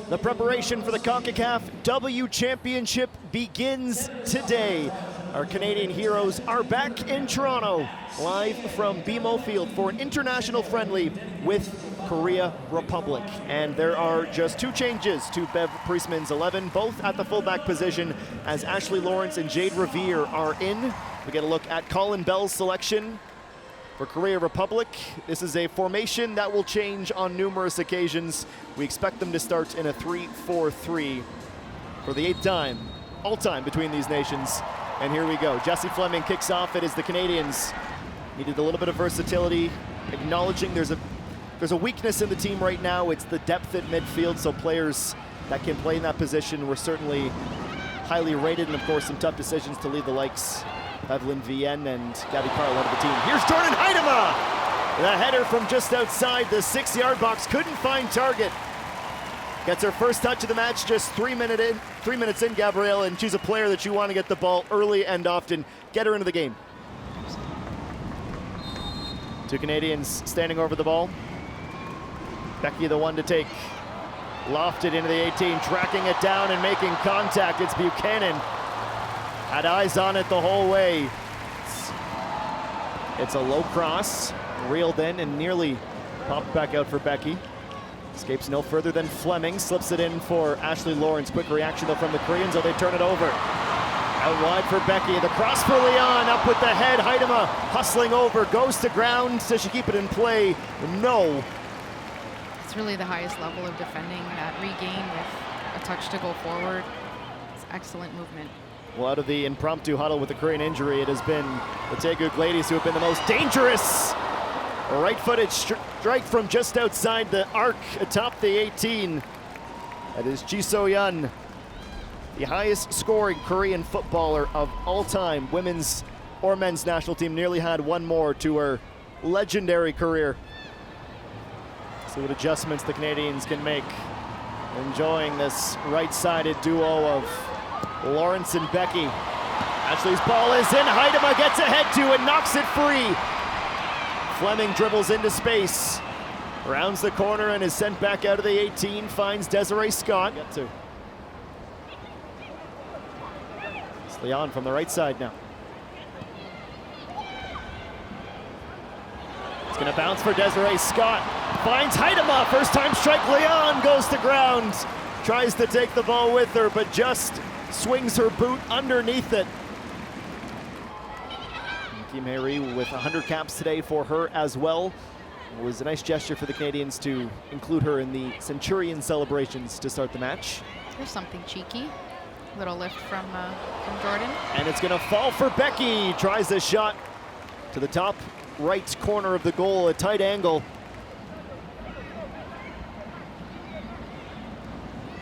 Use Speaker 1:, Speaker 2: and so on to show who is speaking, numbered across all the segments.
Speaker 1: The preparation for the CONCACAF W Championship begins today. Our Canadian heroes are back in Toronto, live from BMO Field for an international friendly with Korea Republic. And there are just two changes to Bev Priestman's 11, both at the fullback position, as Ashley Lawrence and Jade Revere are in. We get a look at Colin Bell's selection for Korea Republic. This is a formation that will change on numerous occasions. We expect them to start in a 3-4-3 for the 8th time, all time between these nations. And here we go. Jessie Fleming kicks off. It is the Canadians. Needed a little bit of versatility, acknowledging there's a weakness in the team right now. It's the depth at midfield, so players that can play in that position were certainly highly rated, and of course some tough decisions to lead the likes Evelyn Vienne and Gabby Carl out of the team. Here's Jordan Heidema! The header from just outside the 6-yard box, couldn't find target. Gets her first touch of the match just 3 minutes in, Gabrielle, and she's a player that you want to get the ball early and often. Get her into the game. Two Canadians standing over the ball. Becky the one to take. Lofted into the 18, tracking it down and making contact. It's Buchanan. Had eyes on it the whole way. It's a low cross, reeled in and nearly popped back out for Becky. Escapes no further than Fleming, slips it in for Ashley Lawrence. Quick reaction though from the Koreans, they turn it over. Out wide for Becky, the cross for Leon, up with the head. Heidema hustling over, goes to ground. Does she keep it in play? No.
Speaker 2: It's really the highest level of defending, that regain with a touch to go forward. It's excellent movement.
Speaker 1: Well, out of the impromptu huddle with the Korean injury, it has been the Taeguk ladies who have been the most dangerous. A right-footed strike from just outside the arc atop the 18. That is Ji So-yeon, the highest scoring Korean footballer of all time. Women's or men's national team nearly had one more to her legendary career. See what adjustments the Canadians can make. Enjoying this right-sided duo of Lawrence and Becky. Ashley's ball is in. Heidema gets ahead to and knocks it free. Fleming dribbles into space, rounds the corner and is sent back out of the 18. Finds Desiree Scott. It's Leon from the right side now. It's going to bounce for Desiree Scott. Finds Heidema. First time strike. Leon goes to ground. Tries to take the ball with her, but just swings her boot underneath it. Kim Harry with 100 caps today for her as well. It was a nice gesture for the Canadians to include her in the Centurion celebrations to start the match.
Speaker 2: There's something cheeky. Little lift from Jordan.
Speaker 1: And it's going to fall for Becky. Tries a shot to the top right corner of the goal, a tight angle.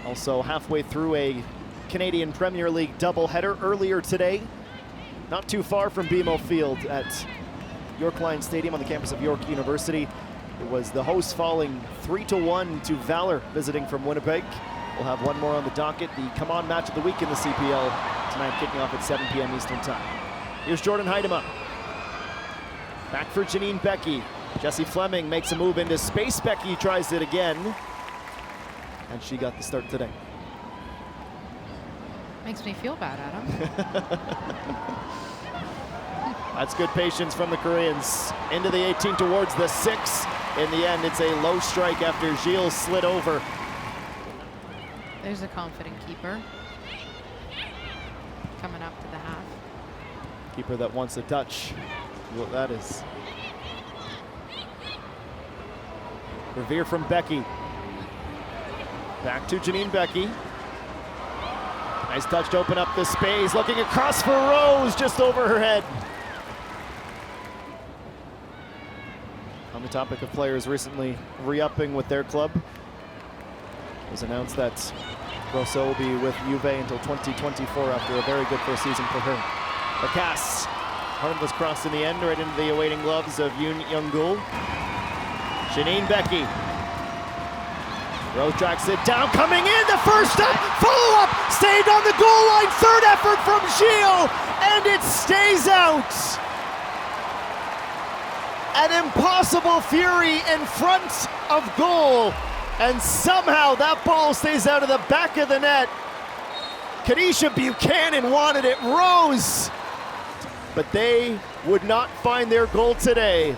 Speaker 1: Also halfway through a Canadian Premier League doubleheader earlier today, not too far from BMO Field at York Lions Stadium on the campus of York University. It was the hosts falling 3-1 to Valor visiting from Winnipeg. We'll have one more on the docket, the come on match of the week in the CPL tonight, kicking off at 7 p.m. Eastern Time. Here's Jordan Heidema. Back for Janine Becky. Jessie Fleming makes a move into space. Becky tries it again, and she got the start today.
Speaker 2: Makes me feel bad, Adam.
Speaker 1: That's good patience from the Koreans. Into the 18 towards the 6. In the end, it's a low strike after Gilles slid over.
Speaker 2: There's a confident keeper. Coming up to the half.
Speaker 1: Keeper that wants a touch. What that is. Revere from Becky. Back to Janine Becky. Nice touch to open up the space. Looking across for Rose, just over her head. On the topic of players recently re-upping with their club, it was announced that Grosso will be with Juve until 2024 after a very good first season for her. The cast, harmless cross in the end, right into the awaiting gloves of Yoon Young-gul. Janine Becky. Rose tracks it down, coming in, the first step, follow-up, saved on the goal line, third effort from Gilles, and it stays out. An impossible fury in front of goal. And somehow that ball stays out of the back of the net. Kadisha Buchanan wanted it, Rose, but they would not find their goal today.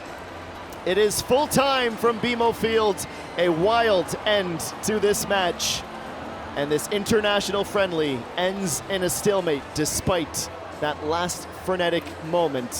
Speaker 1: It is full time from BMO Field, a wild end to this match. And this international friendly ends in a stalemate despite that last frenetic moment.